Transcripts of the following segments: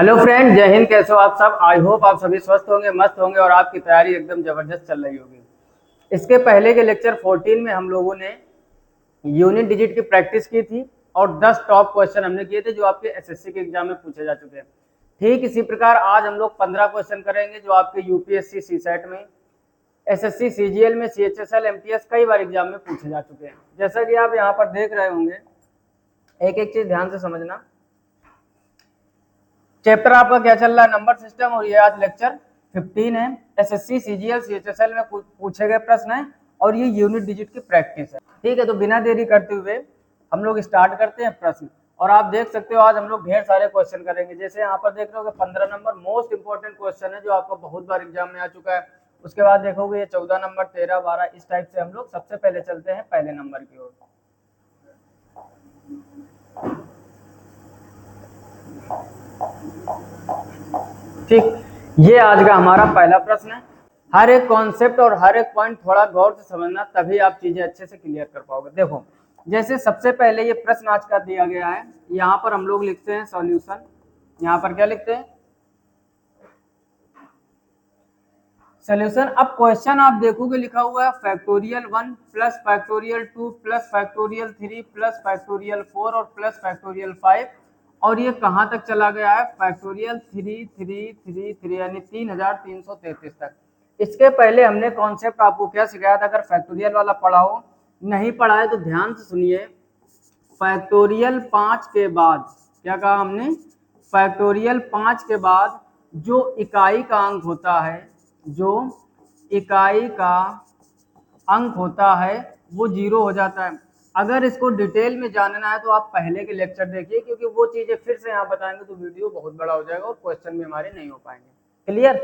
Hello friend, जय हिंद। कैसे हो आप सब? आई होप आप सभी स्वस्थ होंगे, मस्त होंगे और आपकी तैयारी एकदम जबरदस्त चल रही होगी। इसके पहले के लेक्चर 14 में हम लोगों ने यूनिट डिजिट की प्रैक्टिस की थी और 10 टॉप क्वेश्चन हमने किए थे जो आपके एसएससी के एग्जाम में पूछे जा चुके हैं। ठीक इसी प्रकार आज हम लोग 15 क्वेश्चन करेंगे जो आपके यूपीएससी सीसेट में, एसएससी सीजीएल में, सीएचएसएल एमटीएस कई बार एग्जाम में पूछे जा चुके हैं। जैसा कि आप यहाँ पर देख रहे होंगे, एक एक चीज ध्यान से समझना। चैप्टर आपका क्या चल रहा है? Number system. और ये आज लेक्चर 15 है। एसएससी सीजीएल सीएचएसएल में पूछे गए प्रश्न है और ये यूनिट डिजिट की प्रैक्टिस है। ठीक है, तो बिना देरी करते हुए हम लोग स्टार्ट करते हैं प्रश्न। और आप देख सकते हो आज हम लोग ढेर सारे क्वेश्चन करेंगे। जैसे यहाँ पर देख रहे हो 15 नंबर मोस्ट इंपॉर्टेंट क्वेश्चन है जो आपको बहुत बार एग्जाम में आ चुका है। उसके बाद देखोगे ये 14 नंबर, 13, 12 इस टाइप से हम लोग सबसे पहले चलते हैं पहले नंबर की ओर। ठीक, ये आज का हमारा पहला प्रश्न है। हर एक कॉन्सेप्ट और हर एक पॉइंट थोड़ा गौर से समझना, तभी आप चीजें अच्छे से क्लियर कर पाओगे। देखो, जैसे सबसे पहले ये प्रश्न आज का दिया गया है, यहाँ पर हम लोग लिखते हैं सॉल्यूशन। यहाँ पर क्या लिखते हैं? सॉल्यूशन। अब क्वेश्चन आप देखोगे लिखा हुआ है factorial 1 plus factorial 2 plus factorial 3 plus factorial 4 और प्लस फैक्टोरियल 5, और ये कहाँ तक चला गया है? फैक्टोरियल 3 यानी 3333 तक। इसके पहले हमने कॉन्सेप्ट आपको क्या सिखाया था? अगर फैक्टोरियल वाला पढ़ा हो, नहीं पढ़ा है तो ध्यान से सुनिए। फैक्टोरियल 5 के बाद क्या कहा हमने? फैक्टोरियल 5 के बाद जो इकाई का अंक होता है, जो इकाई का अंक होता है वो 0 हो जाता है। अगर इसको डिटेल में जानना है तो आप पहले के लेक्चर देखिए, क्योंकि वो चीजें फिर से यहाँ बताएंगे तो वीडियो बहुत बड़ा हो जाएगा और क्वेश्चन भी हमारे नहीं हो पाएंगे। क्लियर?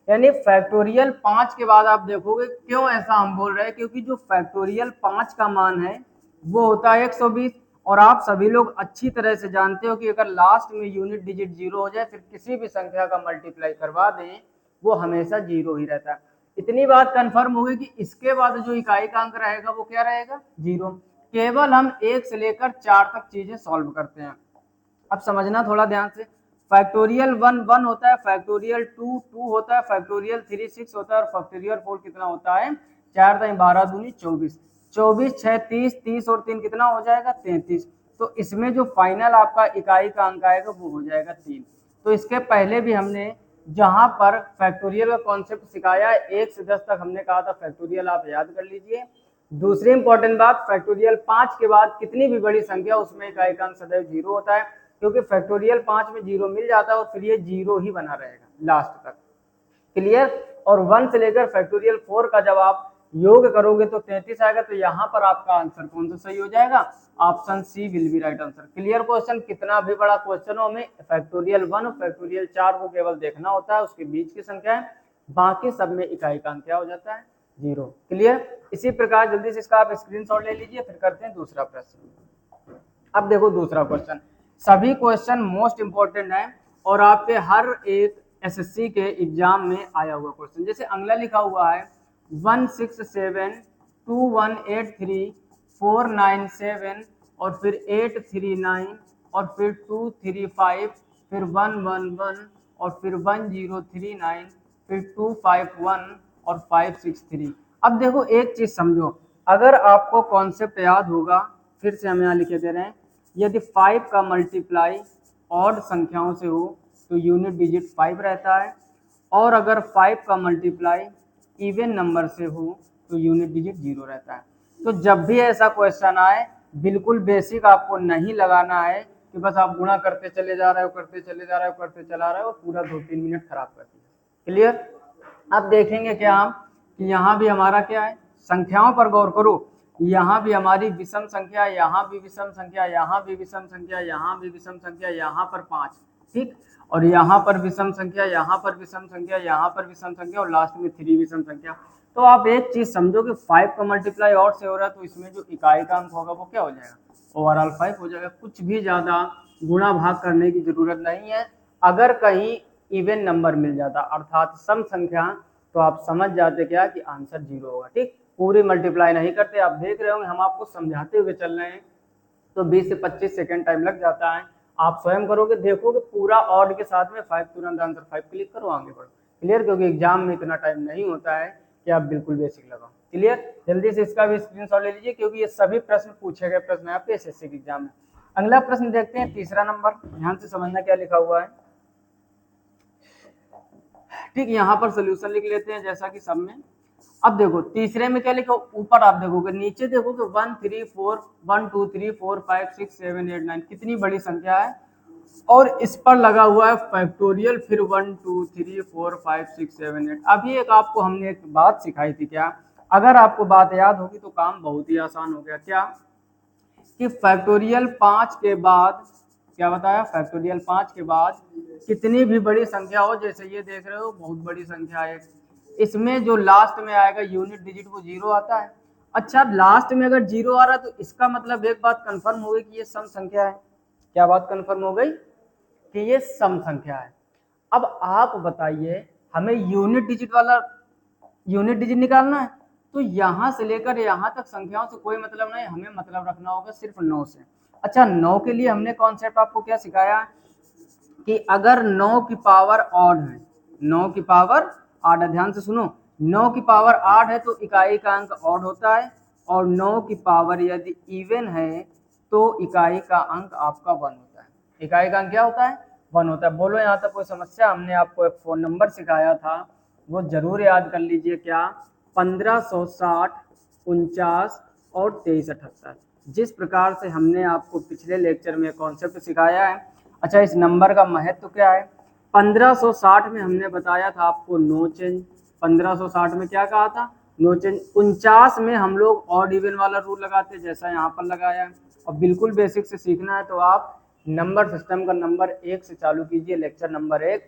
यानी फैक्टोरियल 5 के बाद आप देखोगे, क्यों ऐसा हम बोल रहे हैं? क्योंकि जो फैक्टोरियल 5 का मान है वो होता है 120, और आप सभी लोग अच्छी तरह से जानते हो कि अगर लास्ट में यूनिट डिजिट 0 हो जाए, फिर किसी भी संख्या का मल्टीप्लाई करवा दें वो हमेशा 0 ही रहता है। इतनी बात कंफर्म होगी कि इसके बाद जो इकाई का अंक रहेगा वो क्या रहेगा? 0। केवल हम 1 से लेकर 4 तक चीजें सॉल्व करते हैं। अब समझना थोड़ा ध्यान से। फैक्टोरियल 1 1 होता है, फैक्टोरियल 2 2 होता है, फैक्टोरियल 3 6 होता है और फैक्टोरियल 4 कितना होता है? 4 3 12 दूनी 24, 24 6 30, 30 और 3 कितना हो जाएगा? 33। तो इसमें जो फाइनल आपका इकाई का अंक आएगा वो हो जाएगा 3। तो इसके पहले भी हमने जहां पर फैक्टोरियल का कॉन्सेप्ट सिखाया 1 से 10 तक, हमने कहा था फैक्टोरियल आप याद कर लीजिए। दूसरी इंपॉर्टेंट बात, फैक्टोरियल 5 के बाद कितनी भी बड़ी संख्या उसमें इकाई का अंक सदैव 0 होता है, क्योंकि फैक्टोरियल 5 में 0 मिल जाता है और फिर ये 0 ही बना रहेगा लास्ट तक। क्लियर? और 1 से लेकर फैक्टोरियल 4 का जब आप योग करोगे तो 33 आएगा। तो यहाँ पर आपका आंसर कौन सा सही हो जाएगा? Option C will be right answer. Clear question? कितना भी बड़ा क्वेश्चन हो, हमें फैक्टोरियल 1 और फैक्टोरियल 4 को केवल देखना होता है, उसके बीच की संख्या है, बाकी सब में इकाई का अंक क्या हो जाता है? 0। क्लियर? इसी प्रकार जल्दी से इसका आप स्क्रीनशॉट ले लीजिए, फिर करते हैं दूसरा प्रश्न। अब देखो दूसरा क्वेश्चन, सभी क्वेश्चन मोस्ट इंपॉर्टेंट है और आपके हर एक एसएससी के एग्जाम में आया हुआ क्वेश्चन। जैसे अगला लिखा हुआ है 1672183 497 और फिर 839 और फिर 235 फिर 111 और फिर 1039 फिर 251 और 563। अब देखो एक चीज समझो, अगर आपको कॉन्सेप्ट याद होगा, फिर से हम यहाँ लिखे दे रहे हैं, यदि 5 का मल्टीप्लाई ऑड संख्याओं से हो तो यूनिट डिजिट 5 रहता है, और अगर 5 का मल्टीप्लाई इवन नंबर से हो तो यूनिट डिजिट 0 रहता है। तो जब भी ऐसा क्वेश्चन आए, बिल्कुल बेसिक आपको नहीं लगाना है कि बस आप गुणा करते चले जा रहे हो, करते चले जा रहे हो, करते चला रहे हो, पूरा 2-3 मिनट खराब कर दिया। क्लियर? अब देखेंगे क्या हम कि यहाँ भी हमारा क्या है? संख्याओं पर गौर करो, यहाँ भी हमारी विषम संख्या, यहाँ भी विषम संख्या, यहाँ भी विषम संख्या, यहाँ भी विषम संख्या, यहाँ पर 5, ठीक, और यहाँ पर विषम संख्या, यहाँ पर विषम संख्या, यहाँ पर विषम संख्या और लास्ट में 3 विषम संख्या। तो आप एक चीज समझो कि 5 का मल्टीप्लाई और से हो रहा है तो इसमें जो इकाई का अंक होगा वो क्या हो जाएगा? ओवरऑल 5 हो जाएगा। कुछ भी ज्यादा गुणा भाग करने की जरूरत नहीं है। अगर कहीं इवन नंबर मिल जाता अर्थात सम संख्या, तो आप समझ जाते क्या कि आंसर 0 होगा। ठीक, पूरी मल्टीप्लाई नहीं करते। आप देख रहे होंगे हम आपको समझाते हुए चल रहे हैं तो 20 से 25 सेकंड टाइम लग जाता है। आप स्वयं करोगे, देखोगे पूरा ऑड के साथ में 5, तुरंत आंसर 5 क्लिक करो, आगे बढ़ो। क्लियर, क्योंकि एग्जाम में इतना टाइम नहीं होता है कि आप बिल्कुल बेसिक लगाओ। क्लियर, जल्दी से इसका भी स्क्रीनशॉट ले लीजिए, क्योंकि ये सभी प्रश्न पूछे गए प्रश्न है आपके एसएससी के एग्जाम में। अगला प्रश्न देखते हैं, तीसरा नंबर, ध्यान से समझना क्या लिखा हुआ है। ठीक, यहाँ पर सोल्यूशन लिख लेते हैं जैसा कि सब में। अब देखो तीसरे में क्या लिखा, ऊपर आप देखोगे, नीचे देखोगे 1 3 4 1 2 3 4 5 6 7 8 9, कितनी बड़ी संख्या है, और इस पर लगा हुआ है फैक्टोरियल, फिर 1 2 3 4 5 6 7 8। अभी एक आपको हमने एक बात सिखाई थी, क्या, अगर आपको बात याद होगी तो काम बहुत ही आसान हो गया। क्या कि फैक्टोरियल 5 के बाद, क्या बताया, फैक्टोरियल 5 के बाद कितनी भी बड़ी संख्या हो, जैसे ये देख रहे हो बहुत बड़ी संख्या है, इसमें जो लास्ट में आएगा यूनिट डिजिट वो 0 आता है। अच्छा, लास्ट में अगर 0 आ रहा है तो इसका मतलब एक बात कंफर्म हो गई कि ये सम संख्या है। क्या बात कंफर्म हो गई कि ये सम संख्या है। अब आप बताइए, हमें यूनिट डिजिट निकालना है, तो यहां से लेकर यहां तक संख्याओं से कोई मतलब नहीं, हमें मतलब रखना होगा सिर्फ 9 से। अच्छा, 9 के लिए हमने कॉन्सेप्ट आपको क्या सिखाया कि अगर 9 की पावर ऑड है, 9 की पावर ऑड है, ध्यान से सुनो, 9 की पावर 8 है तो इकाई का अंक ऑड होता है, और 9 की पावर यदि इवन है तो इकाई का अंक आपका 1 होता है। इकाई का अंक क्या होता है, 1 होता है। बोलो यहाँ तक कोई समस्या? हमने आपको एक फोन नंबर सिखाया था, वो जरूर याद कर लीजिए, क्या, 1560 49 और 2378। जिस प्रकार से हमने आपको पिछले लेक्चर में कॉन्सेप्ट सिखाया है। अच्छा, इस नंबर का महत्व क्या है, 1560 में हमने बताया था आपको नो चेंज, 1560 में क्या कहा था, नो चेंज। 49 में हम लोग ऑड इवन वाला रूल लगाते हैं, जैसा यहाँ पर लगाया है। और बिल्कुल बेसिक से सीखना है तो आप नंबर सिस्टम का नंबर 1 से चालू कीजिए, लेक्चर नंबर 1,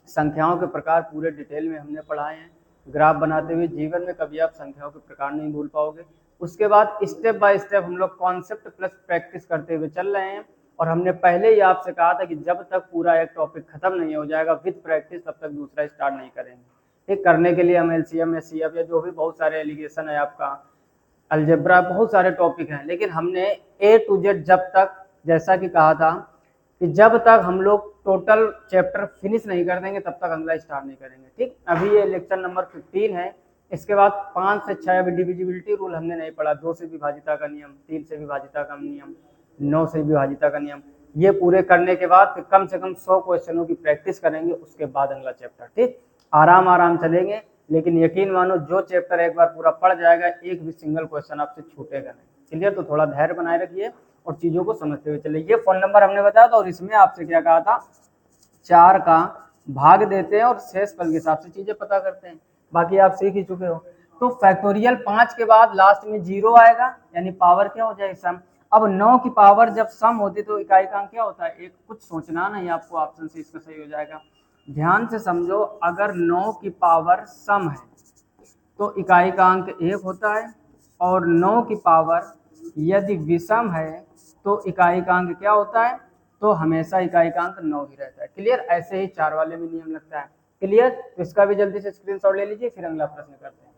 संख्याओं के प्रकार पूरे डिटेल में हमने पढ़ाए हैं। ग्राफ बनाते हुए जीवन में कभी आप संख्याओं के प्रकार नहीं भूल पाओगे। उसके बाद स्टेप बाय स्टेप हम लोग कॉन्सेप्ट प्लस प्रैक्टिस करते हुए चल रहे हैं, और हमने पहले ही आपसे कहा था कि जब तक पूरा एक टॉपिक खत्म नहीं हो जाएगा विद प्रैक्टिस, तब तक दूसरा स्टार्ट नहीं करेंगे। ठीक, करने के लिए हम एलसीएम, एचसीएफ या जो भी बहुत सारे एलिगेशन है आपका, अलजेब्रा, बहुत सारे टॉपिक हैं, लेकिन हमने ए टू जेड जब तक, जैसा कि कहा था कि जब तक हम लोग टोटल चैप्टर फिनिश नहीं कर देंगे तब तक अगला स्टार्ट नहीं करेंगे। ठीक, अभी ये लेक्चर नंबर 15 है। इसके बाद 5 से 6 अभी डिविजिबिलिटी रूल हमने नहीं पढ़ा, 2 से विभाजिता का नियम, 3 से विभाजिता का नियम, 9 से विभाजिता का नियम, ये पूरे करने के बाद फिर कम से कम 100 क्वेश्चनों की प्रैक्टिस करेंगे, उसके बाद अगला चैप्टर। ठीक, आराम आराम चलेंगे, लेकिन यकीन मानो जो चैप्टर एक बार पूरा पढ़ जाएगा एक भी सिंगल क्वेश्चन आपसे छूटेगा नहीं। क्लियर, तो थोड़ा धैर्य बनाए रखिए और चीजों को समझते हुए चलिए। ये फोन नंबर हमने बताया था, और इसमें आपसे क्या कहा था, 4 का भाग देते हैं और शेष फल के हिसाब से चीजें पता करते हैं, बाकी आप सीख ही चुके हो। तो फैक्टोरियल 5 के बाद लास्ट में 0 आएगा, यानी पावर क्या हो जाएगी, सम। अब 9 की पावर जब सम होती तो इकाई का अंक क्या होता है, एक, कुछ सोचना नहीं आपको, ऑप्शन से इसका सही हो जाएगा। ध्यान से समझो, अगर 9 की पावर सम है तो इकाई का अंक 1 होता है, और 9 की पावर यदि विषम है तो इकाई का अंक क्या होता है, तो हमेशा इकाई का अंक 9 ही रहता है। क्लियर, ऐसे ही 4 वाले में नियम लगता है। क्लियर, तो इसका भी जल्दी से स्क्रीनशॉट ले लीजिए, फिर अगला प्रश्न करते हैं।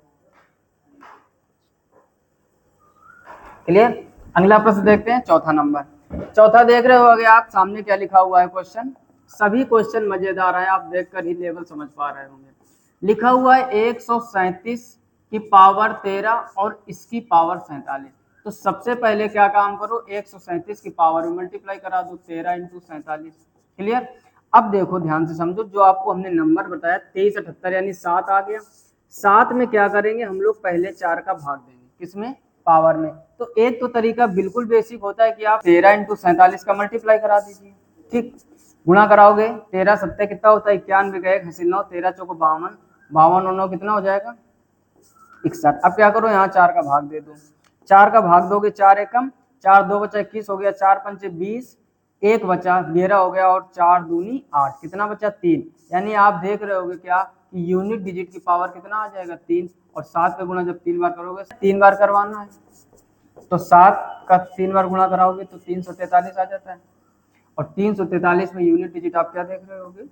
क्लियर, अगला प्रश्न देखते हैं, चौथा नंबर। चौथा देख रहे हो आगे आप सामने क्या लिखा हुआ है क्वेश्चन, सभी क्वेश्चन मजेदार है, आप देखकर ही लेवल समझ पा रहे होंगे। लिखा हुआ है 137 की पावर 13 और इसकी पावर 47। तो सबसे पहले क्या काम करो, 137 की पावर में मल्टीप्लाई करा दो, 13 × 47। क्लियर, अब देखो ध्यान से समझो, जो आपको हमने नंबर बताया 2378 यानी 7 आ गया। 7 में क्या करेंगे हम लोग, पहले 4 का भाग देंगे, किसमें, पावर में। तो एक तो तरीका बिल्कुल बेसिक होता है कि आप 13 × 47 का मल्टीप्लाई करा दीजिए। ठीक, गुणा कराओगे, 13 7 कितना होता है, 91 का 1 हासिल 9, 13 चौको 52, 52 और 9 कितना हो जाएगा, 61। अब क्या करो, यहाँ 4 का भाग दे दो, 4 का भाग दोगे, 4 एकम 4, 2 बचा 21 हो गया, 4 पंचे 20, 1 बचा 11 हो गया, और 4 दूनी 8, कितना बचा 3। यानी आप देख रहे होगे क्या कि यूनिट डिजिट की पावर कितना आ जाएगा, 3। और 7 का गुणा जब 3 बार करोगे, 3 बार करवाना है, तो 7 का 3 बार गुणा कराओगे तो 343 आ जाता है। और 343 में यूनिट डिजिट आप क्या देख रहे होगे,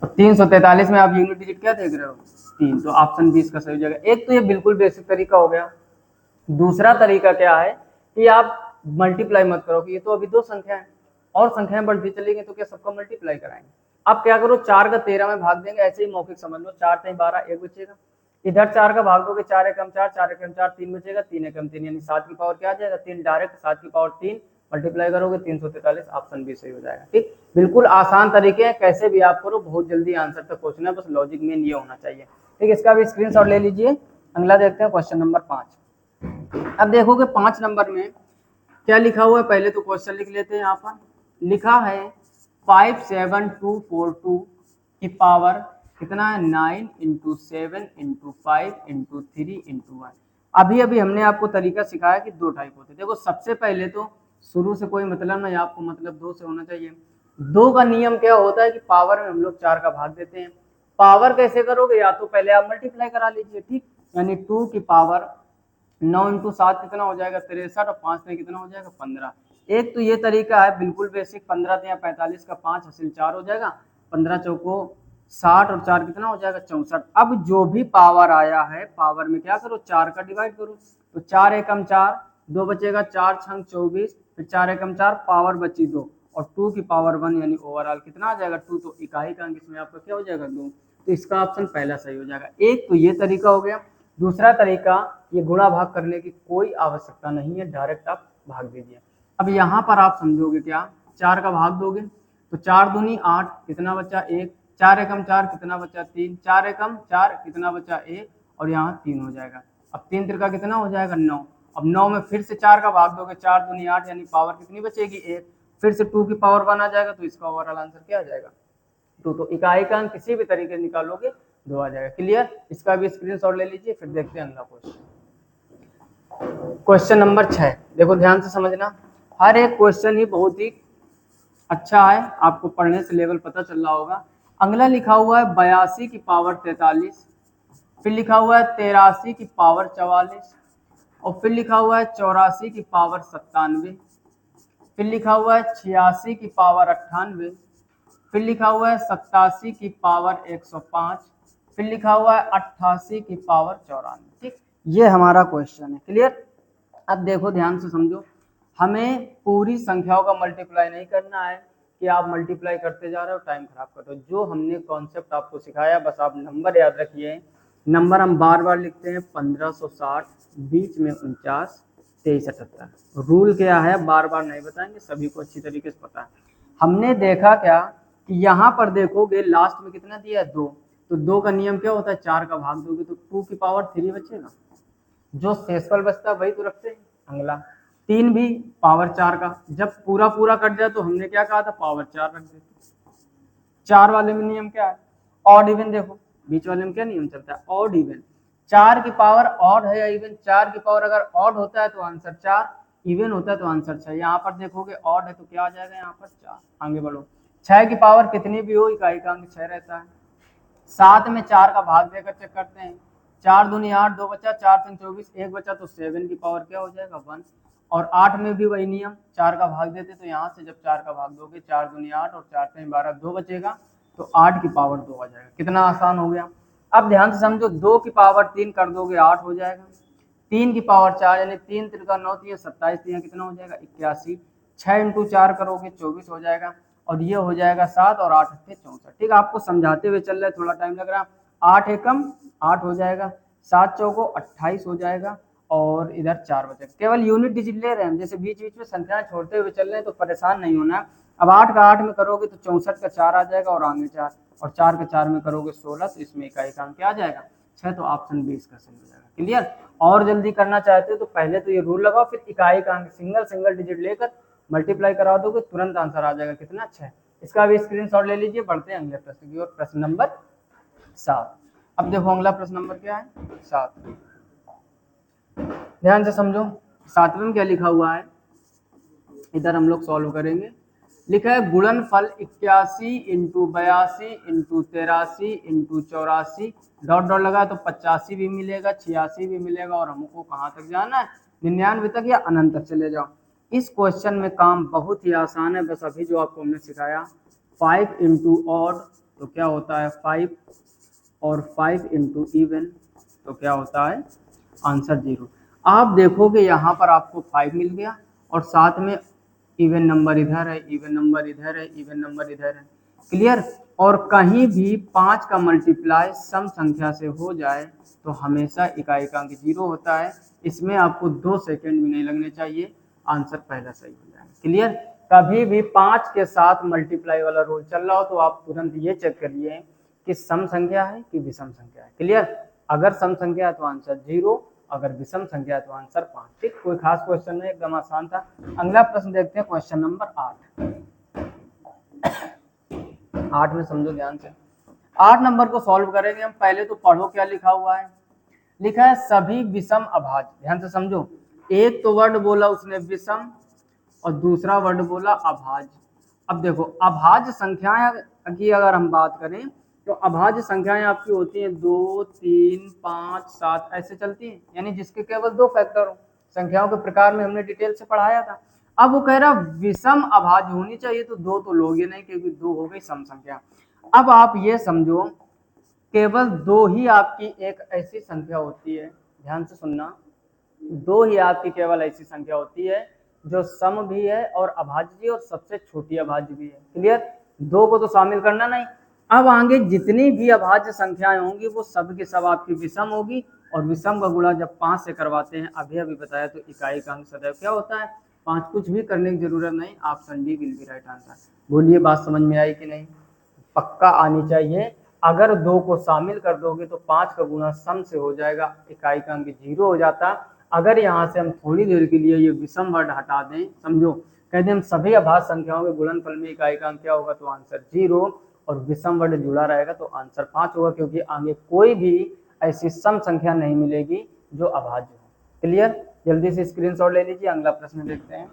तो 343 में आप यूनिट डिजिट क्या देख रहे हो, 3। तो ऑप्शन 20 का सही हो जाएगा। एक तो ये बिल्कुल बेसिक तरीका हो गया, दूसरा तरीका क्या है कि आप मल्टीप्लाई मत करो कि ये तो अभी दो संख्या है और संख्याएं बढ़ती चलेंगी तो क्या सबका मल्टीप्लाई कराएंगे। आप क्या करो 4 का 13 में भाग देंगे, ऐसे ही मौखिक समझ लो। 4 3 12 1 बचेगा, इधर 4 का भाग दोगे 4 एकम 4 4 एकम 4 3 बचेगा, 3 एकम 3 यानी 7 की पावर क्या आ जाएगा 3, डायरेक्ट 7 की पावर 3 मल्टीप्लाई करोगे 343, ऑप्शन बी सही हो जाएगा। ठीक, बिल्कुल आसान तरीके हैं, कैसे भी आप करो बहुत जल्दी आंसर तक पहुंचना है, बस लॉजिक में ये होना चाहिए। ठीक, इसका भी स्क्रीनशॉट ले लीजिए। अगला देखते हैं क्वेश्चन नंबर 5। अब देखोगे 5 नंबर में क्या लिखा हुआ है, पहले तो क्वेश्चन लिख लेते हैं। यहाँ पर लिखा है 57242 की पावर कितना है 9 इंटू 7 इंटू 5 इंटू 3 इंटू 1। अभी अभी हमने आपको तरीका सिखाया कि दो टाइप होते हैं। देखो सबसे पहले तो शुरू से कोई मतलब नहीं, आपको मतलब 2 से होना चाहिए। 2 का नियम क्या होता है कि पावर में हम लोग 4 का भाग देते हैं। पावर कैसे करोगे, या तो पहले आप मल्टीप्लाई करा लीजिए। ठीक, यानी 2 की पावर 9 इंटू 7 कितना हो जाएगा 63, और 5 में कितना हो जाएगा 15। एक तो ये तरीका है बिल्कुल बेसिक, 15 या 45 का 5 हासिल 4 हो जाएगा, 15 चौको 60 और 4 कितना हो जाएगा 64। अब जो भी पावर आया है पावर में क्या करो 4 का डिवाइड करो, तो 4 एकम 4 2 बचेगा, 4 छंग 24, फिर 4 एकम 4 पावर बची 2 और 2 की पावर 1 यानी ओवरऑल कितना आ जाएगा 2, तो इकाई का अंक इसमें आपका क्या हो जाएगा 2। तो इसका ऑप्शन पहला सही हो जाएगा। एक तो ये तरीका हो गया। दूसरा तरीका, ये गुणा भाग करने की कोई आवश्यकता नहीं है, डायरेक्ट आप भाग दीजिए। अब यहाँ पर आप समझोगे क्या, 4 का भाग दोगे तो 4 दूनी 8 कितना बचा 1, 4 एकम 4 कितना बचा 3, 4 एकम 4 कितना बचा 1 और यहाँ 3 हो जाएगा। अब 3 त्रिका कितना हो जाएगा 9। अब 9 में फिर से 4 का भाग दोगे, 4 दूनी 8 यानी पावर कितनी बचेगी 1, फिर से 2 की पावर 1 आ जाएगा, तो इसका ओवरऑल आंसर क्या आ जाएगा 2। तो इकाई का अंक किसी भी तरीके से निकालोगे 2 आ जाएगा। क्लियर, इसका भी स्क्रीनशॉट ले लीजिए। फिर देखते हैं अगला क्वेश्चन। क्वेश्चन नंबर 6, देखो ध्यान से समझना, हर एक क्वेश्चन ही बहुत ही अच्छा है, आपको पढ़ने से लेवल पता चल रहा होगा। अगला लिखा हुआ है 82 की पावर 43, फिर लिखा हुआ है 83 की पावर 44, और फिर लिखा हुआ है 84 की पावर 97, फिर लिखा हुआ है 86 की पावर 98, फिर लिखा हुआ है 87 की पावर 105, फिर लिखा हुआ है 88 की पावर 94। ठीक, ये हमारा क्वेश्चन है। क्लियर, अब देखो ध्यान से समझो, हमें पूरी संख्याओं का मल्टीप्लाई नहीं करना है कि आप मल्टीप्लाई करते जा रहे हो टाइम खराब कर रहे हो। जो हमने कॉन्सेप्ट आपको सिखाया बस आप नंबर याद रखिए। नंबर हम बार बार लिखते हैं 1560, बीच में 49, 23, 78। रूल क्या है बार बार नहीं बताएंगे, सभी को अच्छी तरीके से पता है। हमने देखा क्या कि यहाँ पर देखोगे लास्ट में कितना दिया है 2, तो 2 का नियम क्या होता है 4 का भाग दोगे तो 2 की पावर 3 बचेगा, जो शेषफल बचता है वही तो रखते हैं। अगला 3 भी पावर 4 का, जब पूरा पूरा कट जाए तो हमने क्या कहा था पावर 4 रख देते। 4 वाले में नियम क्या है ऑड इवन, देखो बीच वाले में क्या नियम चलता है ऑड इवन। 4 की पावर ऑड है या इवन, 4 की पावर अगर ऑड होता है तो आंसर 4, इवन होता है तो आंसर 6। यहाँ पर देखोगे ऑड है तो क्या आ जाएगा यहाँ पर 4। आगे बढ़ो, 6 की पावर कितनी भी हो इकाई का अंक 6 रहता है। 7 में 4 का भाग देकर चेक करते हैं, 4 दूनी 8 2 बचा, 4 3 24 1 बचा, तो 7 की पावर क्या हो जाएगा 1। और 8 में भी वही नियम, 4 का भाग देते तो यहाँ से जब 4 का भाग दोगे 4 दूनी 8 और 4 3 12 2 बचेगा, तो 8 की पावर 2 आ जाएगा। कितना आसान हो गया। अब ध्यान से समझो, 2 की पावर 3 कर दोगे 8 हो जाएगा, 3 की पावर 4 यानी 3 त्रिका 9 3 27 3 कितना हो जाएगा 81, 6 इंटू 4 करोगे 24 हो जाएगा, और ये हो जाएगा 7 और 8 अट्ठे 64। ठीक, आपको समझाते हुए चल रहे थोड़ा टाइम लग रहा है। 8 एकम 8 हो जाएगा, 7 चौको 28 हो जाएगा, और इधर 4 बचेगा। केवल यूनिट डिजिट ले रहे हैं हम, जैसे बीच बीच में संख्याएं छोड़ते हुए चल रहे हैं तो परेशान नहीं होना। अब 8 का 8 में करोगे तो 64 का 4 आ जाएगा और आगे 4, और 4 के 4 में करोगे 16, तो इसमें इकाई का अंक क्या आ जाएगा 6, तो ऑप्शन बी इसका सही हो जाएगा। क्लियर, और जल्दी करना चाहते हो तो पहले तो ये रूल लगाओ, फिर इकाई का अंक सिंगल सिंगल डिजिट लेकर मल्टीप्लाई करा दोगे तुरंत आंसर आ जाएगा कितना 6। इसका भी स्क्रीनशॉट ले लीजिए। बढ़ते हैं अगले प्रश्न की ओर, प्रश्न नंबर 7। अब देखो अगला प्रश्न नंबर क्या है 7, ध्यान से समझो। 7वें में क्या लिखा हुआ है, इधर हम लोग सॉल्व करेंगे। लिखा है गुणनफल 81 into 82 into 83 into 84, dot dot लगा तो 85 भी मिलेगा, 86 भी मिलेगा, और हमको कहाँ तक जाना है 99 तक या अनंत तक चले जाओ। इस क्वेश्चन में काम बहुत ही आसान है, बस अभी जो आपको हमने सिखाया 5 इंटू ऑड तो क्या होता है 5, और 5 इंटू इवन तो क्या होता है आंसर 0। आप देखोगे यहाँ पर आपको 5 मिल गया और साथ में इवन नंबर इधर है, इवन नंबर इधर है, इवन नंबर इधर है। क्लियर। और कहीं भी 5 का मल्टीप्लाई सम संख्या से हो जाए तो हमेशा इकाई का अंक 0 होता है। इसमें आपको 2 सेकंड भी नहीं लगने चाहिए, आंसर पहला सही हो जाएगा। क्लियर। कभी भी 5 के साथ मल्टीप्लाई वाला रूल चल रहा हो तो आप तुरंत ये चेक करिए कि सम संख्या है कि विषम संख्या है। क्लियर। अगर सम संख्या है तो आंसर 0, अगर विषम संख्या है तो आंसर 5। ठीक, कोई खास क्वेश्चन नहीं, एकदम आसान था। अगला प्रश्न देखते हैं, क्वेश्चन नंबर 8 में समझो ध्यान से। 8 नंबर को सॉल्व करेंगे हम। पहले तो पढ़ो क्या लिखा हुआ है। लिखा है सभी विषम अभाज्य। ध्यान से समझो, एक तो वर्ड बोला उसने विषम और दूसरा वर्ड बोला अभाज्य। अब देखो अभाज्य संख्याएं की अगर हम बात करें तो अभाज्य संख्याएं आपकी होती हैं 2, 3, 5, 7 ऐसे चलती हैं, यानी जिसके केवल 2 फैक्टर हो। संख्याओं के प्रकार में हमने डिटेल से पढ़ाया था। अब वो कह रहा विषम अभाज्य होनी चाहिए तो 2 तो लोगे नहीं, क्योंकि 2 हो गई सम संख्या। अब आप ये समझो केवल 2 ही आपकी एक ऐसी संख्या होती है, ध्यान से सुनना, 2 ही आपकी केवल ऐसी संख्या होती है जो सम भी है और अभाज्य भी और सबसे छोटी अभाज्य भी है। क्लियर। 2 को तो शामिल करना नहीं। अब आगे जितनी भी अभाज्य संख्याएं होंगी वो सब के सब आपकी विषम होगी, और विषम का गुणा जब 5 से करवाते हैं, अभी बताया, तो इकाई का अंक सदैव क्या होता है 5। कुछ भी करने की जरूरत नहीं, option D will be right answer. बोलिए बात समझ में आई कि नहीं? पक्का आनी चाहिए। अगर 2 को शामिल कर दोगे तो 5 का गुणा सम से हो जाएगा, इकाई का अंक 0 हो जाता। अगर यहाँ से हम थोड़ी देर के लिए ये विषम वर्ड हटा दें, समझो कहते हम सभी अभाज्य संख्याओं के गुणनफल में इकाई का अंक क्या होगा, तो आंसर 0, और विषम वर्ड जुड़ा रहेगा तो आंसर 5 होगा, क्योंकि आगे कोई भी ऐसी सम संख्या नहीं मिलेगी जो अभाज्य हो। क्लियर। जल्दी से स्क्रीनशॉट ले लीजिए। अगला प्रश्न देखते हैं,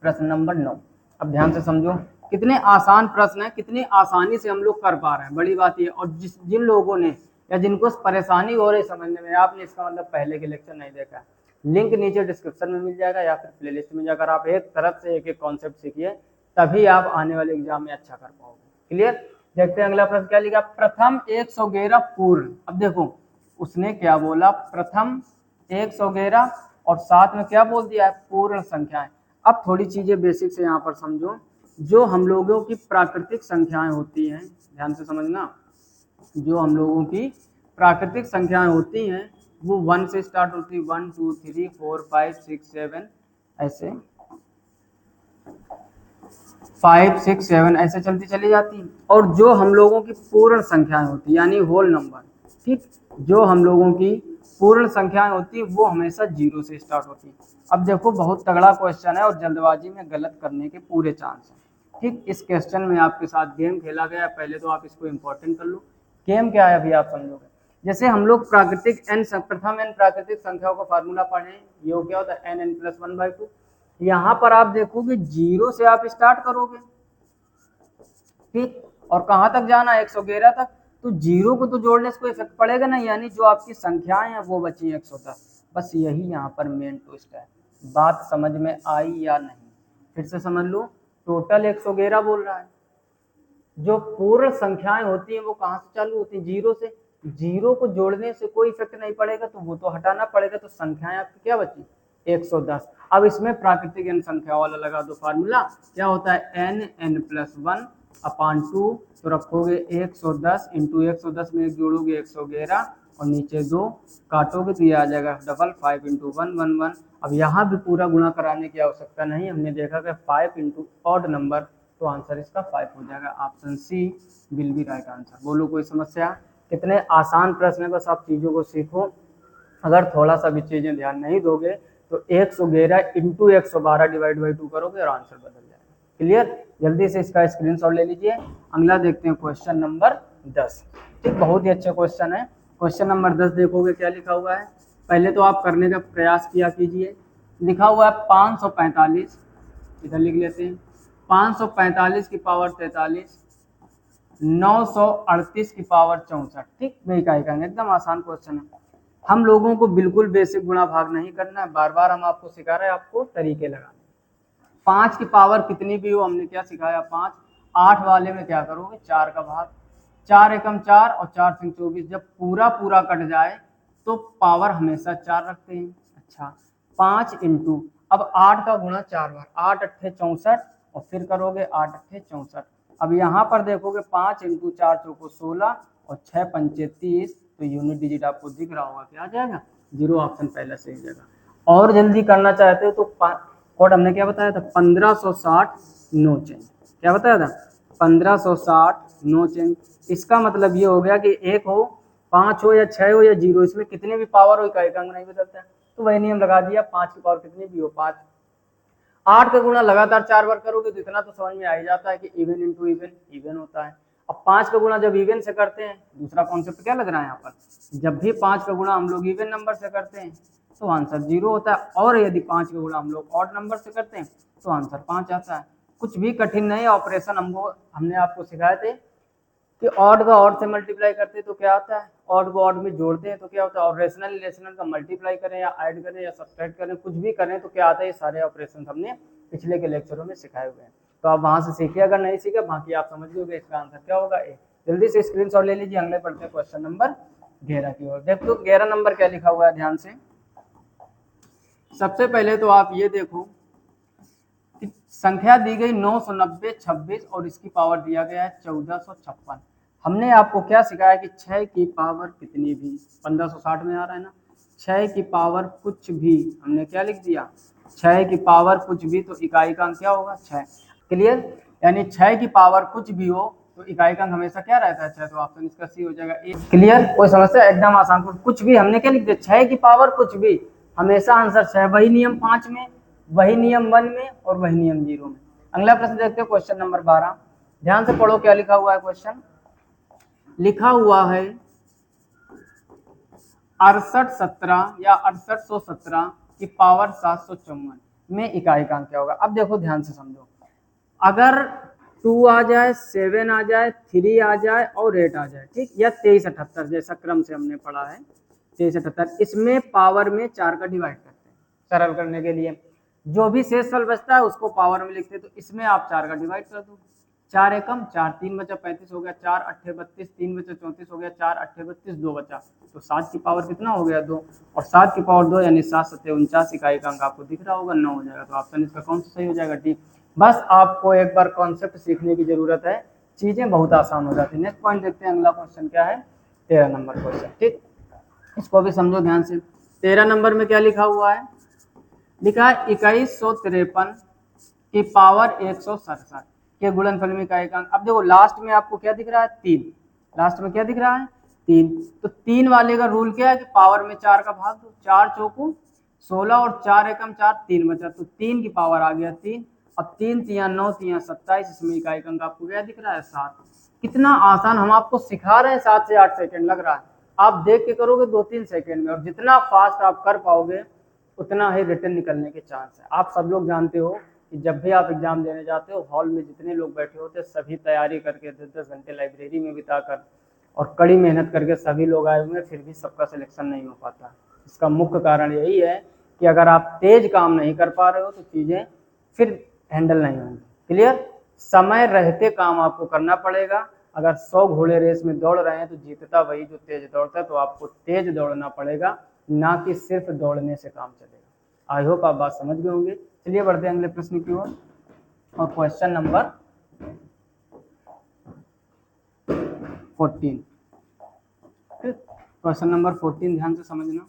प्रश्न नंबर 9। अब ध्यान से समझो, कितने आसान प्रश्न है, कितनी आसानी से हम लोग कर पा रहे हैं, बड़ी बात ये। और जिन लोगों ने या जिनको परेशानी हो रही समझने में, आपने इसका मतलब पहले के लेक्चर नहीं देखा, लिंक नीचे डिस्क्रिप्शन में मिल जाएगा या फिर प्लेलिस्ट में जाकर आप एक तरफ से एक एक कॉन्सेप्ट सीखिए, तभी आप आने वाले एग्जाम में अच्छा कर पाओगे। क्लियर। देखते हैं अगला प्रश्न क्या लिखा, प्रथम 111 पूर्ण। अब देखो उसने क्या बोला, प्रथम 111 और साथ में क्या बोल दिया है, पूर्ण संख्याएं। अब थोड़ी चीजें बेसिक से यहाँ पर समझो। जो हम लोगों की प्राकृतिक संख्याएं होती हैं, ध्यान से समझना, जो हम लोगों की प्राकृतिक संख्याएं होती हैं वो 1 से स्टार्ट होती है, 1 2 3 4 5 6 7 ऐसे, 5 6 7 ऐसे चलती चली जाती हैं। और जो हम लोगों की पूर्ण संख्याएं होती है यानी होल नंबर, ठीक, जो हम लोगों की पूर्ण संख्याएं होती है वो हमेशा 0 से स्टार्ट होती है। अब देखो बहुत तगड़ा क्वेश्चन है और जल्दबाजी में गलत करने के पूरे चांस हैं। ठीक, इस क्वेश्चन में आपके साथ गेम खेला गया, पहले तो आप इसको इंपॉर्टेंट कर लो। गेम क्या है अभी आप समझोगे। जैसे हम लोग प्राकृतिक प्रथम n प्राकृतिक संख्याओं का फार्मूला पढ़े, ये क्या होता है n+1/2। यहाँ पर आप देखोगे 0 से आप स्टार्ट करोगे, ठीक, और कहाँ तक जाना, 111 तक। तो 0 को तो जोड़ने से कोई इफेक्ट पड़ेगा नहीं, यानी जो आपकी संख्याएं हैं वो बची 110। बस यही यहाँ पर मेन ट्विस्ट है। बात समझ में आई या नहीं? फिर से समझ लो, टोटल 111 बोल रहा है। जो पूर्ण संख्याएं होती हैं वो कहाँ से चालू होती हैं, 0 से। 0 को जोड़ने से कोई इफेक्ट नहीं पड़ेगा तो वो तो हटाना पड़ेगा, तो संख्याएं आपकी क्या बची, 110। अब इसमें प्राकृतिक n संख्या वाला लगा दो फार्मूला, क्या होता है n+1/2, तो रखोगे 110 इंटू 110 में एक जोड़ोगे 111 और नीचे 2 काटोगे तो ये आ जाएगा डबल, 5 इंटू 111। अब यहाँ भी पूरा गुणा कराने की आवश्यकता नहीं, हमने देखा कि 5 इंटू ऑड नंबर, तो आंसर इसका 5 हो जाएगा। Option C will be right answer. बोलो कोई समस्या? कितने आसान प्रश्न है, बस आप चीज़ों को सीखो। अगर थोड़ा सा भी चीज़ें ध्यान नहीं दोगे तो 111 इंटू 112 डिवाइड बाई 2 करोगे और आंसर बदल जाएगा। क्लियर। जल्दी से इसका स्क्रीनशॉट ले लीजिए। अगला देखते हैं क्वेश्चन नंबर 10। ठीक, बहुत ही अच्छा क्वेश्चन है। क्वेश्चन नंबर 10 देखोगे क्या लिखा हुआ है, पहले तो आप करने का प्रयास किया कीजिए। लिखा हुआ है 545, इधर लिख लेते हैं, 545 की पावर 43, 938 की पावर 64। ठीक, वही का एकदम आसान क्वेश्चन है। हम लोगों को बिल्कुल बेसिक गुणा भाग नहीं करना है, बार बार हम आपको सिखा रहे हैं आपको तरीके लगाने। 5 की पावर कितनी भी हो, हमने क्या सिखाया, 5। 8 वाले में क्या करोगे, 4 का भाग, 4 एकम 4 और 4 सिंह 24। जब पूरा पूरा कट जाए तो पावर हमेशा 4 रखते हैं। अच्छा 5 इंटू, अब 8 का गुणा 4 बार, 8 अट्ठे 64 और फिर करोगे 8 अट्ठे 64। अब यहाँ पर देखोगे 5 इंटू 4 चौको 16 और 6 पंचे 30, तो यूनिट डिजिट आपको दिख रहा होगा, क्या आ जाएगा 0, ऑप्शन पहले सही जगह। और जल्दी करना चाहते हो तो कोड हमने क्या बताया था 1560 नो चेंज, क्या बताया था 1560 नो चेंज। इसका मतलब ये हो गया कि 1 हो 5 हो या 6 हो या 0, इसमें कितने भी पावर हो इकाई का अंक नहीं बदलता है, तो वही नियम लगा दिया 5 की पावर कितनी भी हो 5। 8 का गुणा लगातार 4 बार करोगे तो इतना तो समझ में आ ही जाता है कि इवन इंटू इवन इवन होता है। अब 5 का गुणा जब इवन से करते हैं, दूसरा कॉन्सेप्ट क्या लग रहा है यहाँ पर, जब भी 5 का गुणा हम लोग इवन नंबर से करते हैं तो आंसर 0 होता है, और यदि 5 का गुणा हम लोग ऑड नंबर से करते हैं तो आंसर 5 आता है। कुछ भी कठिन नहीं, ऑपरेशन हमने आपको सिखाए थे कि ऑड का ऑड से मल्टीप्लाई करते हैं तो क्या आता है, ऑड को ऑड में जोड़ते हैं तो क्या होता है, और रेशनल रेशनल का मल्टीप्लाई करें या ऐड करें या सब्ट्रैक्ट करें, कुछ भी करें तो क्या आता है, ये सारे ऑपरेशन हमने पिछले के लेक्चरों में सिखाए हुए हैं। तो आप वहां से सीखिए, अगर नहीं सीखे बाकी आप समझ लोगे, इसका आंसर क्या होगा ए। जल्दी से स्क्रीनशॉट ले लीजिए, अगले पढ़ते हैं क्वेश्चन नंबर 11 की ओर। देख लो 11 नंबर क्या लिखा हुआ है ध्यान से। सबसे पहले तो आप ये देखो कि संख्या दी गई 990 26 और इसकी पावर दिया गया है 1456। हमने आपको क्या सिखाया कि 6 की पावर कितनी भी, 1560 में आ रहा है ना, 6 की पावर कुछ भी, हमने क्या लिख दिया 6 की पावर कुछ भी, तो इकाई का अंक क्या होगा 6। क्लियर, यानी 6 की पावर कुछ भी हो तो इकाई का अंक हमेशा क्या रहता है 6, तो ऑप्शन इसका सी हो जाएगा ए। क्लियर, कोई समस्या, एकदम आसान। कुछ भी हमने क्या लिख दिया 6 की पावर कुछ भी, हमेशा आंसर 6, वही नियम 5 में, वही नियम 1 में और वही नियम 0 में। अगला प्रश्न देखते हैं क्वेश्चन नंबर 12। ध्यान से पढ़ो क्या लिखा हुआ है क्वेश्चन। लिखा हुआ है 6817 या 6817 की पावर 754 में इकाई का अंक क्या होगा। अब देखो ध्यान से समझो, अगर 2 आ जाए, 7 आ जाए, 3 आ जाए और 8 आ जाए, ठीक, या 2378 जैसा क्रम से हमने पढ़ा है 2378, इसमें पावर में 4 का डिवाइड करते हैं सरल करने के लिए, जो भी शेषफल बचता है उसको पावर में लिखते हैं, तो इसमें आप 4 का डिवाइड कर दो, 4 एकम 4, 3 बचा 35 हो गया, 4 अट्ठे 32, 3 बचा 34 हो गया, 4 अट्ठे 32, 2 बचा, तो 7 की पावर कितना हो गया 2, और 7 की पावर 2 यानी 7 सत्ते 49 इकाई का अंक आपको दिख रहा होगा 9 हो जाएगा, तो ऑप्शन इसका कौन सा सही हो जाएगा डी। बस आपको एक बार कॉन्सेप्ट सीखने की जरूरत है, चीजें बहुत आसान हो जाती है। नेक्स्ट पॉइंट देखते हैं, अगला क्वेश्चन क्या है 13 नंबर क्वेश्चन, ठीक, इसको भी समझो ध्यान से। 13 नंबर में क्या लिखा हुआ है, लिखा है 2153 की पावर 167 के गुणनफल में इकाई का अंक। अब देखो लास्ट में आपको क्या दिख रहा है 3, लास्ट में क्या दिख रहा है 3, तो 3 वाले का रूल क्या है कि पावर में 4 का भाग दो, 4 चौको 16 और 4 एकम 4, 3 बचा, तो 3 की पावर आ गया 3। अब 3 तिया 9 तिया 27, इसमें इकाई का अंक आपको क्या दिख रहा है 7। कितना आसान, हम आपको सिखा रहे हैं 7 से 8 सेकेंड लग रहा है, आप देख के करोगे 2-3 सेकेंड में, और जितना फास्ट आप कर पाओगे उतना ही रिटर्न निकलने के चांस है। आप सब लोग जानते हो कि जब भी आप एग्जाम देने जाते हो, हॉल में जितने लोग बैठे होते हैं सभी तैयारी करके 10-10 घंटे लाइब्रेरी में बिताकर और कड़ी मेहनत करके सभी लोग आए हुए हैं, फिर भी सबका सिलेक्शन नहीं हो पाता। इसका मुख्य कारण यही है कि अगर आप तेज काम नहीं कर पा रहे हो तो चीज़ें फिर हैंडल नहीं होंगी। क्लियर, समय रहते काम आपको करना पड़ेगा। अगर 100 घोड़े रेस में दौड़ रहे हैं तो जीतता वही जो तेज दौड़ता है, तो आपको तेज दौड़ना पड़ेगा, ना कि सिर्फ दौड़ने से काम चलेगा। आई होप आप बात समझ गए होंगे। चलिए बढ़ते हैं अगले प्रश्न की ओर, और क्वेश्चन नंबर 14, क्वेश्चन नंबर 14 ध्यान से समझना।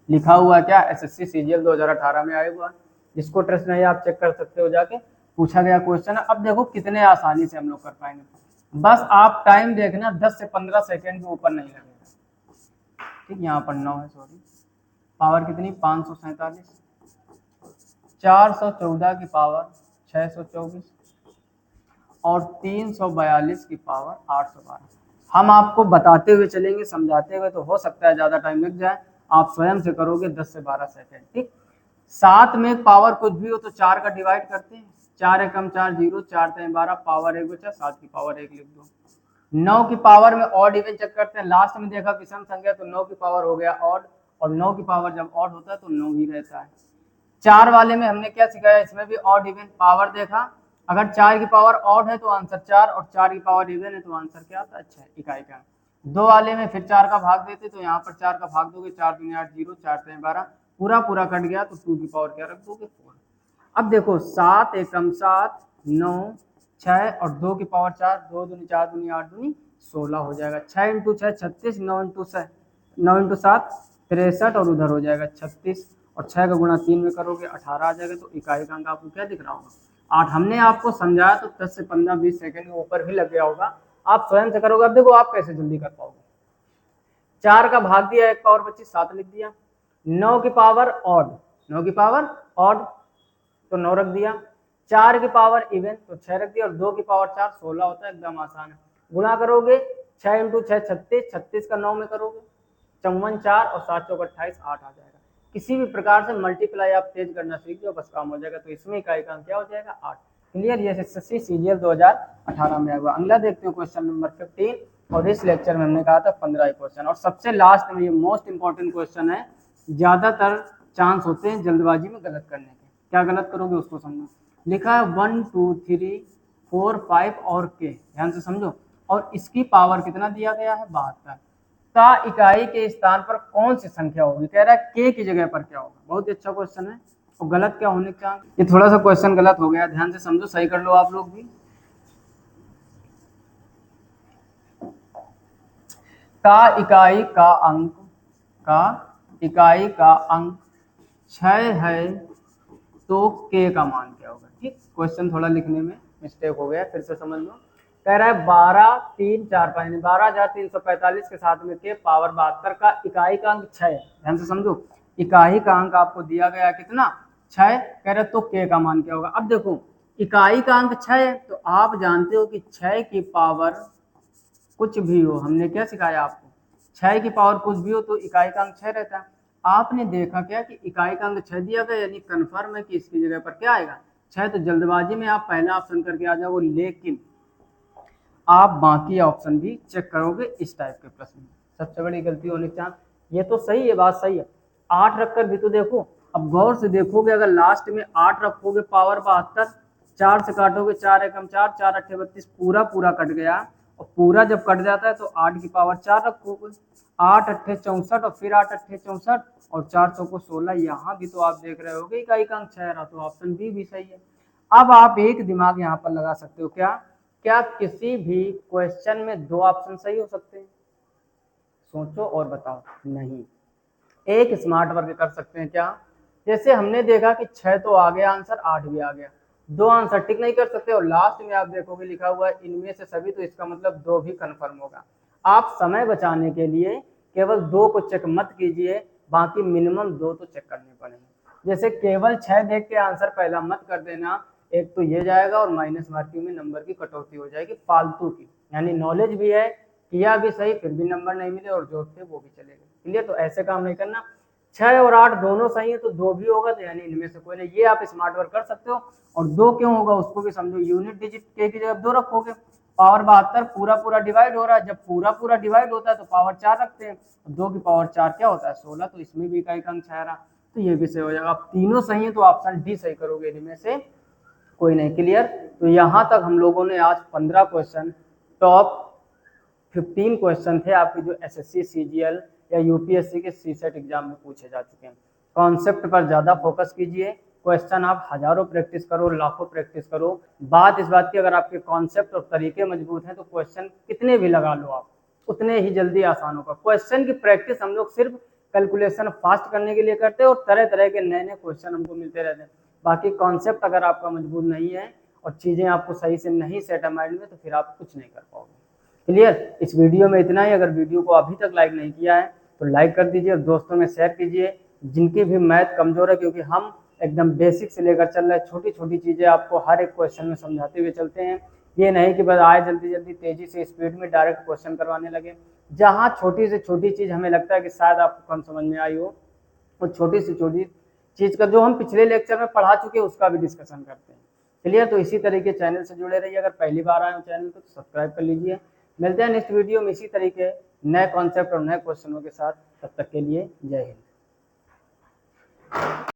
लिखा हुआ क्या, एसएससी सीजीएल 2018 में आया हुआ, जिसको ट्रस्ट नहीं आप चेक कर सकते हो जाके, पूछा गया क्वेश्चन है। अब देखो कितने आसानी से हम लोग कर पाएंगे, बस आप टाइम देखना 10 से 15 सेकेंड के ऊपर नहीं लगेगा, ठीक, यहाँ पर 9 है, सॉरी, पावर कितनी 547, 414 की पावर 624 और 342 की पावर 812। हम आपको बताते हुए चलेंगे, समझाते हुए, तो हो सकता है ज़्यादा टाइम लग जाए, आप स्वयं से करोगे 10 से 12 सेकेंड, ठीक। 7 में पावर कुछ भी हो तो 4 का डिवाइड करते हैं, 4 एकम 4 0, 4 3 12, पावर 1 बचा, 7 की पावर 1 लिख दो। 9 की पावर में ऑड इवन चेक करते हैं, लास्ट में देखा विषम संख्या तो 9 की पावर हो गया ऑड, और 9 की पावर जब ऑड होता है तो 9 ही रहता है। 4 वाले में हमने क्या सिखाया, इसमें भी ऑड इवन पावर देखा, अगर 4 की पावर ऑड है तो आंसर 4, और 4 की पावर इवन है तो आंसर क्या आता है 6 इकाई का। 2 वाले में फिर 4 का भाग देते, तो यहाँ पर 4 का भाग दोगे, 4 दूनी 8 0, 4 3 12, पूरा पूरा कट गया तो 2 की पावर क्या रख दोगे 4। अब देखो 7 एकम 7 9 6 और 2 की पावर 4, 2 दूनी 4 दूनी 8 दूनी 16 हो जाएगा। 6 इंटू 6 36, 9 इंटू 7 63 और उधर हो जाएगा 36 और 6 का गुणा 3 में करोगे 18 आ जाएगा। तो इकाई का अंक आपको क्या दिख रहा होगा 8। हमने आपको समझाया तो 10 से 15-20 सेकंड के ऊपर भी लग गया होगा, आप स्वयं से करोगे। अब देखो आप कैसे जल्दी कर पाओगे। 4 का भाग दिया, 1 पावर बची 7 लिख दिया। 9 की पावर ऑड, 9 की पावर ऑड तो 9 रख दिया। 4 की पावर इवन तो 6 रख दिया और 2 की पावर 4 16 होता है, एकदम आसान है। गुणा करोगे 6 इंटू 6 36, 36 का 9 में करोगे 54 4 और 7 चौक 28 8 आ जाएगा। किसी भी प्रकार से मल्टीप्लाई आप तेज करना सीख जाओ बस काम हो जाएगा। तो इसमें इकाई का अंक क्या हो जाएगा 8। क्लियर, ये एसएससी सीजीएल 2018 में आएगा। अगला देखते हैं क्वेश्चन नंबर 15 और इस लेक्चर में हमने कहा था 15 क्वेश्चन और सबसे लास्ट में ये मोस्ट इंपॉर्टेंट क्वेश्चन है। ज्यादातर चांस होते हैं जल्दबाजी में गलत करने के। क्या गलत करोगे उसको समझो। लिखा है 1 2 3 4 5 और के, ध्यान से समझो। और इसकी पावर कितना दिया गया है 72 का इकाई के स्थान पर कौन सी संख्या होगी। कह रहा है के की जगह पर क्या होगा। बहुत ही अच्छा क्वेश्चन है और गलत क्या होने का। ये थोड़ा सा क्वेश्चन गलत हो गया, ध्यान से समझो, सही कर लो आप लोग भी। का इकाई का अंक 6 है तो के का मान क्या होगा। ठीक, क्वेश्चन थोड़ा लिखने में मिस्टेक हो गया, फिर से समझ लो। कह रहा है 12 3 4 5 12,345 के साथ में के पावर 72 का इकाई का अंक 6 है। ध्यान से समझो, इकाई का अंक आपको दिया गया कितना 6, कह रहे तो के का मान क्या होगा। अब देखो इकाई का अंक 6 है तो आप जानते हो कि 6 की पावर कुछ भी हो, हमने क्या सिखाया आपको, 6 की पावर कुछ भी हो तो इकाई का अंक 6 रहता है। आपने देखा क्या कि इकाई का अंक 6 दिया गया, यानी कन्फर्म है कि इसकी जगह पर क्या आएगा 6। तो जल्दबाजी में आप पहला ऑप्शन करके आ जाओगे, लेकिन आप बाकी ऑप्शन भी चेक करोगे इस टाइप के प्रश्न में। सबसे बड़ी गलती होने की चांस, ये तो सही है, बात सही है, 8 रखकर भी तो देखो। अब गौर से देखोगे, अगर लास्ट में 8 रखोगे पावर 72, 4 से काटोगे 4 एकम 4, 4 अट्ठे 32, पूरा पूरा कट गया। और पूरा जब कट जाता है तो 8 की पावर 4 रखोगे, 8 अट्ठे 64 और फिर 8 अट्ठे 64 और 4 चौको 16। यहाँ भी तो आप देख रहे होगे इकाई का अंक 6 रहा, तो ऑप्शन बी भी सही है। अब आप एक दिमाग यहाँ पर लगा सकते हो, क्या किसी भी क्वेश्चन में 2 ऑप्शन सही हो सकते हैं। सोचो और बताओ। नहीं, एक स्मार्ट वर्क कर सकते हैं। क्या, जैसे हमने देखा कि 6 तो आ गया आंसर, 8 भी आ गया, 2 आंसर टिक नहीं कर सकते और लास्ट में आप देखोगे लिखा हुआ है इनमें से सभी, तो इसका मतलब 2 भी कंफर्म होगा। आप समय बचाने के लिए केवल 2 को चेक मत कीजिए, बाकी मिनिमम 2 तो चेक करने पड़ेंगे। जैसे केवल 6 देख के आंसर पहला मत कर देना, एक तो ये जाएगा और माइनस मार्किंग में नंबर की कटौती हो जाएगी फालतू की। यानी नॉलेज भी है, किया भी सही, फिर भी नंबर नहीं मिले और जो थे वो भी चले गए। क्लियर, तो ऐसे काम नहीं करना। 6 और 8 दोनों सही है तो 2 भी होगा, तो यानी इनमें से कोई नहीं। ये आप स्मार्ट वर्क कर सकते हो। और 2 क्यों होगा उसको भी समझो। यूनिट डिजिट के की जगह 2 रखोगे, पावर 72 पूरा पूरा डिवाइड हो रहा है, जब पूरा पूरा डिवाइड होता है तो पावर 4 रखते हैं, 2 की पावर 4 क्या होता है 16, तो इसमें भी इकाई का अंक 6 रहा, तो ये भी सही हो जाएगा। आप तीनों सही है तो ऑप्शन डी सही करोगे, इनमें से कोई नहीं। क्लियर, तो यहाँ तक हम लोगों ने आज 15 क्वेश्चन, टॉप 15 क्वेश्चन थे आपके जो एसएससी सीजीएल या यूपीएससी के सीसेट एग्जाम में पूछे जा चुके हैं। कॉन्सेप्ट पर ज्यादा फोकस कीजिए, क्वेश्चन आप हजारों प्रैक्टिस करो, लाखों प्रैक्टिस करो। बात इस बात की, अगर आपके कॉन्सेप्ट और तरीके मजबूत हैं तो क्वेश्चन कितने भी लगा लो आप, उतने ही जल्दी आसान होगा। क्वेश्चन की प्रैक्टिस हम लोग सिर्फ कैलकुलेशन फास्ट करने के लिए करते हैं और तरह तरह के नए नए क्वेश्चन हमको मिलते रहते हैं। बाकी कॉन्सेप्ट अगर आपका मजबूत नहीं है और चीजें आपको सही से नहीं सेट है माइंड में, तो फिर आप कुछ नहीं कर पाओगे। क्लियर, इस वीडियो में इतना ही। अगर वीडियो को अभी तक लाइक नहीं किया है तो लाइक कर दीजिए और दोस्तों में शेयर कीजिए जिनकी भी मैथ कमजोर है, क्योंकि हम एकदम बेसिक से लेकर चल रहे हैं, छोटी छोटी चीजें आपको हर एक क्वेश्चन में समझाते हुए चलते हैं। ये नहीं कि बस आए जल्दी जल्दी तेजी से स्पीड में डायरेक्ट क्वेश्चन करवाने लगे। जहाँ छोटी से छोटी चीज हमें लगता है कि शायद आपको कम समझ में आई हो, वो छोटी से छोटी चीज का जो हम पिछले लेक्चर में पढ़ा चुके हैं उसका भी डिस्कशन करते हैं। क्लियर, तो इसी तरीके चैनल से जुड़े रहिए। अगर पहली बार आए हो चैनल तो सब्सक्राइब कर लीजिए। मिलते हैं नेक्स्ट वीडियो में इसी तरीके नए कॉन्सेप्ट और नए क्वेश्चनों के साथ। तब तक के लिए जय हिंद।